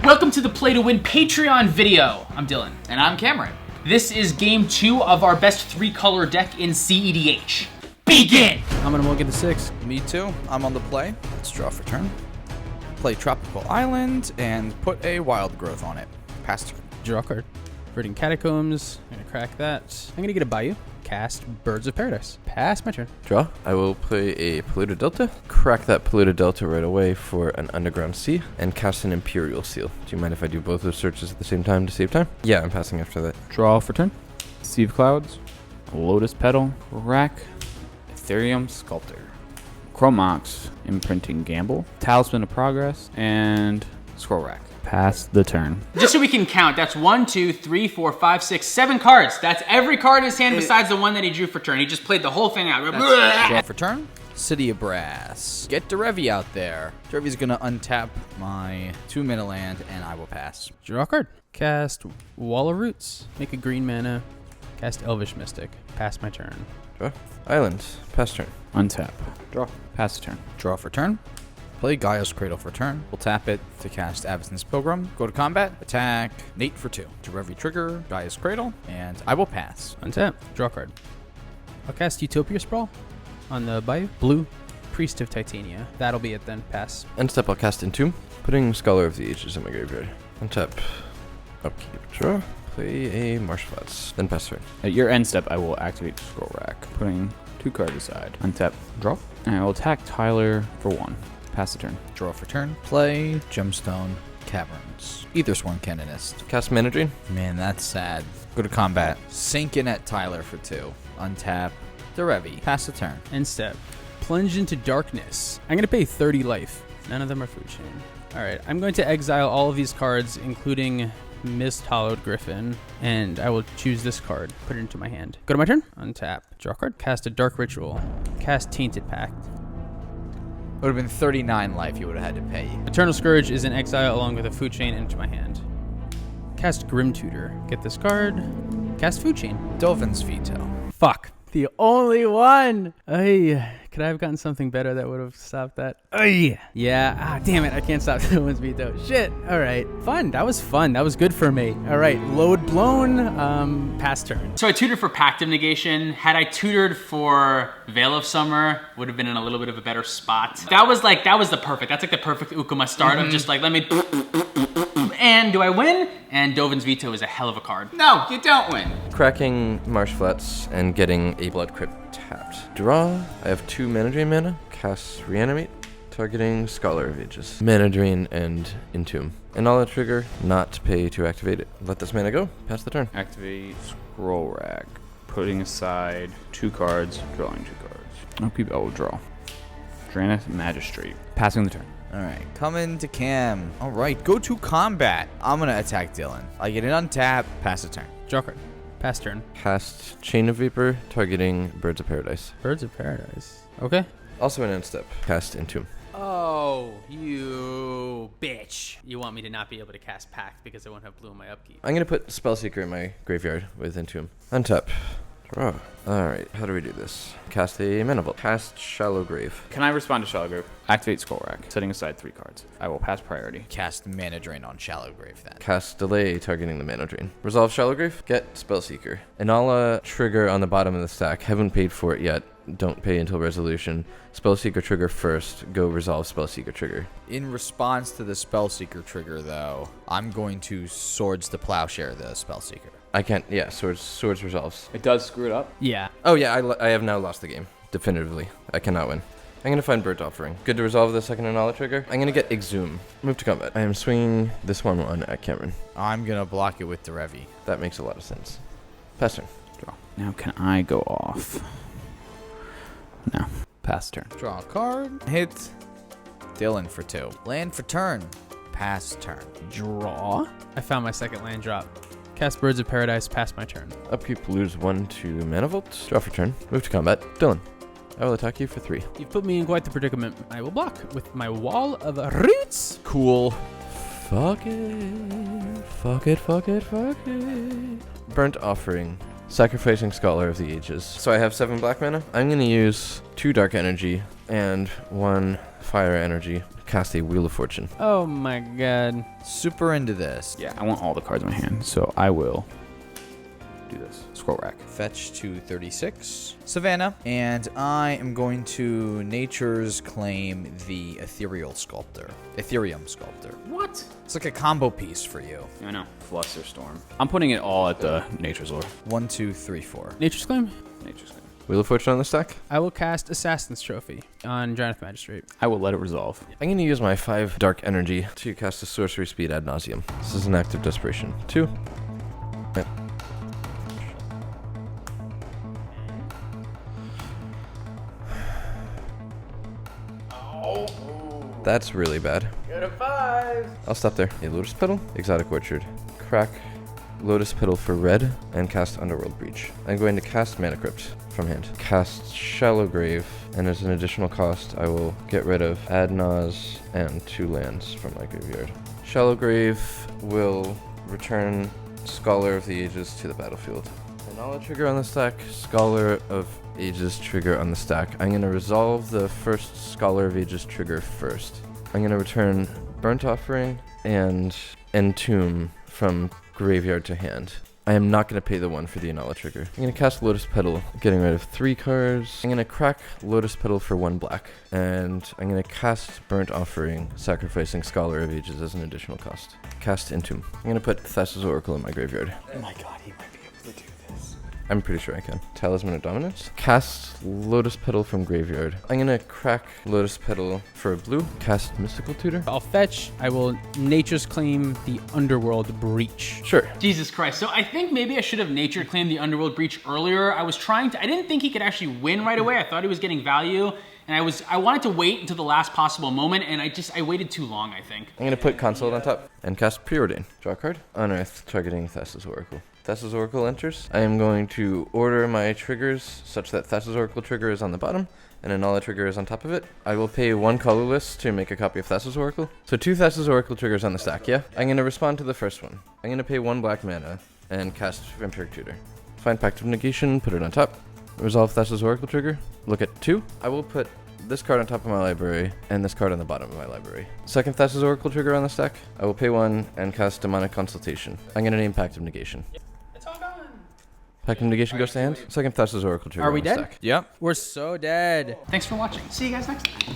Welcome to the Play to Win Patreon video. I'm Dylan. And I'm Cameron. This is game 2 of our best 3-color deck in CEDH. Begin! I'm gonna look at the 6. Me too. I'm on the play. Let's draw for turn. Play Tropical Island and put a Wild Growth on it. Pass turn. Draw a card. Verdant Catacombs. I'm gonna crack that. I'm gonna get a Bayou. Cast Birds of Paradise. Pass my turn. Draw. I will play a Polluted Delta, crack that Polluted Delta right away for an Underground Sea, and cast an Imperial Seal. Do you mind if I do both those searches at the same time to save time? Yeah, I'm passing after that. Draw for turn. Sea of Clouds. Lotus Petal. Rack. Ethereum Sculptor. Chromox. Imprinting Gamble. Talisman of Progress. And Scroll Rack. Pass the turn. Just so we can count, that's 1, 2, 3, 4, 5, 6, 7 cards. That's every card in his hand besides the one that he drew for turn. He just played the whole thing out. Draw for turn. City of Brass. Get Derevi out there. Derevi's gonna untap my 2-mana land and I will pass. Draw a card. Cast Wall of Roots. Make a green mana. Cast Elvish Mystic. Pass my turn. Draw. Islands. Pass turn. Untap. Draw. Pass the turn. Draw for turn. Play Gaia's Cradle for turn. We'll tap it to cast Avacyn's Pilgrim. Go to combat. Attack. Nate for 2. Derevi trigger. Gaia's Cradle. And I will pass. Untap. Draw a card. I'll cast Utopia Sprawl on the Bayou. Blue. Priest of Titania. That'll be it then. Pass. End step, I'll cast Entomb, putting Scholar of the Ages in my graveyard. Untap. Upkeep. Draw. Play a Marsh Flats. Then pass turn. At your end step, I will activate Scroll Rack, putting 2 cards aside. Untap. Draw. And I will attack Tyler for 1. Pass the turn. Draw for turn. Play Gemstone Caverns. Aethersworn Canonist. Cast Mana Drain. Man, that's sad. Go to combat. Sink in at Tyler for 2. Untap. Derevi. Pass the turn. End step. Plunge into Darkness. I'm gonna pay 30 life. None of them are food chain. Alright, I'm going to exile all of these cards, including Mist Hollowed Griffin, and I will choose this card, put it into my hand. Go to my turn. Untap. Draw a card. Cast a Dark Ritual. Cast Tainted Pact. Would have been 39 life you would have had to pay. Eternal Scourge is in exile along with a food chain into my hand. Cast Grim Tutor. Get this card. Cast Food Chain. Dovin's Veto. Fuck. The only one. Ay, could I have gotten something better that would have stopped that? Ay. Yeah. Ah, damn it. I can't stop Dovin's Veto. Shit. All right. Fun. That was fun. That was good for me. All right. Load blown. Pass turn. So I tutored for Pact of Negation. Had I tutored for Veil of Summer, would have been in a little bit of a better spot. That was the perfect. That's like the perfect Ukama start of just like, let me... And do I win? And Dovin's Veto is a hell of a card. No, you don't win. Cracking Marsh Flats and getting a Blood Crypt tapped. Draw. I have 2 Mana Drain mana. Cast Reanimate, targeting Scholar of Ages. Mana Drain and Entomb. And all that trigger, not pay to activate it. Let this mana go. Pass the turn. Activate Scroll Rack, putting aside 2 cards, drawing 2 cards. Upkeep, I will draw. Draenith Magistrate. Passing the turn. Alright, coming to Cam. Alright, go to combat. I'm gonna attack Dylan. I get an untap, pass the turn. Draw card. Pass turn. Cast Chain of Vapor, targeting Birds of Paradise. Birds of Paradise. Okay. Also an end step. Cast Entomb. Oh, you bitch. You want me to not be able to cast Pact because I won't have blue in my upkeep. I'm gonna put Spellseeker in my graveyard with Entomb. Untap. Draw. Alright, how do we do this? Cast a Mana Vault. Cast Shallow Grave. Can I respond to Shallow Grave? Activate Scroll Rack, setting aside 3 cards. I will pass priority. Cast Mana Drain on Shallow Grave then. Cast Delay, targeting the Mana Drain. Resolve Shallow Grave. Get Spellseeker. Inala trigger on the bottom of the stack. Haven't paid for it yet. Don't pay until resolution. Spellseeker trigger first. Go resolve Spellseeker trigger. In response to the Spellseeker trigger though, I'm going to Swords to Plowshare the Spellseeker. I can't. Yeah, swords resolves. It does screw it up. Yeah. Oh yeah, I have now lost the game. Definitively. I cannot win. I'm going to find Bird Offering. Good to resolve the second Inala trigger. I'm going to get Exhume. Move to combat. I am swinging this 1/1 at Cameron. I'm gonna block it with Derevi. That makes a lot of sense. Pass turn. Draw. Now can I go off? No. Pass turn. Draw a card. Hit Dylan for 2. Land for turn. Pass turn. Draw. I found my second land drop. Cast Birds of Paradise. Pass my turn. Upkeep, lose 1 to Mana Vault. Draw for turn. Move to combat. Dylan. I will attack you for 3. You've put me in quite the predicament. I will block with my Wall of Roots. Cool. Fuck it. Fuck it, fuck it, fuck it. Burnt Offering. Sacrificing Scholar of the Ages. So I have 7 black mana. I'm going to use 2 dark energy and 1 fire energy cast a Wheel of Fortune. Oh my god. Super into this. Yeah, I want all the cards in my hand, so I will do this. Scroll rack. Fetch to 36. Savannah. And I am going to Nature's Claim the Ethereum Sculptor. What? It's like a combo piece for you. I know. Flusterstorm. I'm putting it all at the Nature's Lore. 1, 2, 3, 4. Nature's Claim. Nature's Claim. Wheel of Fortune on the stack. I will cast Assassin's Trophy on Jonathan Magistrate. I will let it resolve. I'm going to use my 5 Dark Energy to cast a Sorcery Speed Ad Nauseam. This is an act of desperation. 2. Yep. That's really bad. Go to 5. I'll stop there. A Lotus Petal, Exotic Orchard. Crack Lotus Petal for red, and cast Underworld Breach. I'm going to cast Mana Crypt from hand. Cast Shallow Grave, and as an additional cost, I will get rid of Adnaz and 2 lands from my graveyard. Shallow Grave will return Scholar of the Ages to the battlefield. Anala trigger on the stack, Scholar of Ages trigger on the stack. I'm going to resolve the first Scholar of Ages trigger first. I'm going to return Burnt Offering and Entomb from graveyard to hand. I am not going to pay the 1 for the Anala trigger. I'm going to cast Lotus Petal, getting rid of 3 cards. I'm going to crack Lotus Petal for 1 black. And I'm going to cast Burnt Offering, sacrificing Scholar of Ages as an additional cost. Cast Entomb. I'm going to put Thassa's Oracle in my graveyard. Oh my god, he might be able to do this. I'm pretty sure I can. Talisman of Dominance. Cast Lotus Petal from graveyard. I'm going to crack Lotus Petal for a blue. Cast Mystical Tutor. I'll fetch. I will Nature's Claim the Underworld Breach. Sure. Jesus Christ. So I think maybe I should have nature claimed the Underworld Breach earlier. I didn't think he could actually win right away. I thought he was getting value. And I wanted to wait until the last possible moment, and I waited too long, I think. I'm going to put Consult on top and cast Preordain. Draw a card. Unearth, targeting Thassa's Oracle. Thassa's Oracle enters. I am going to order my triggers such that Thassa's Oracle trigger is on the bottom and Anala trigger is on top of it. I will pay 1 colorless to make a copy of Thassa's Oracle. So 2 Thassa's Oracle triggers on the stack, yeah? I'm going to respond to the first one. I'm going to pay 1 black mana and cast Vampiric Tutor. Find Pact of Negation, put it on top. Resolve Thassa's Oracle trigger. Look at 2. I will put this card on top of my library and this card on the bottom of my library. Second Thassa's Oracle trigger on the stack. I will pay 1 and cast Demonic Consultation. I'm going to name Pact of Negation. It's all gone. Pact of Negation goes to hand. Second Thassa's Oracle trigger Are we on the dead? stack. Yep. We're so dead. Thanks for watching. See you guys next time.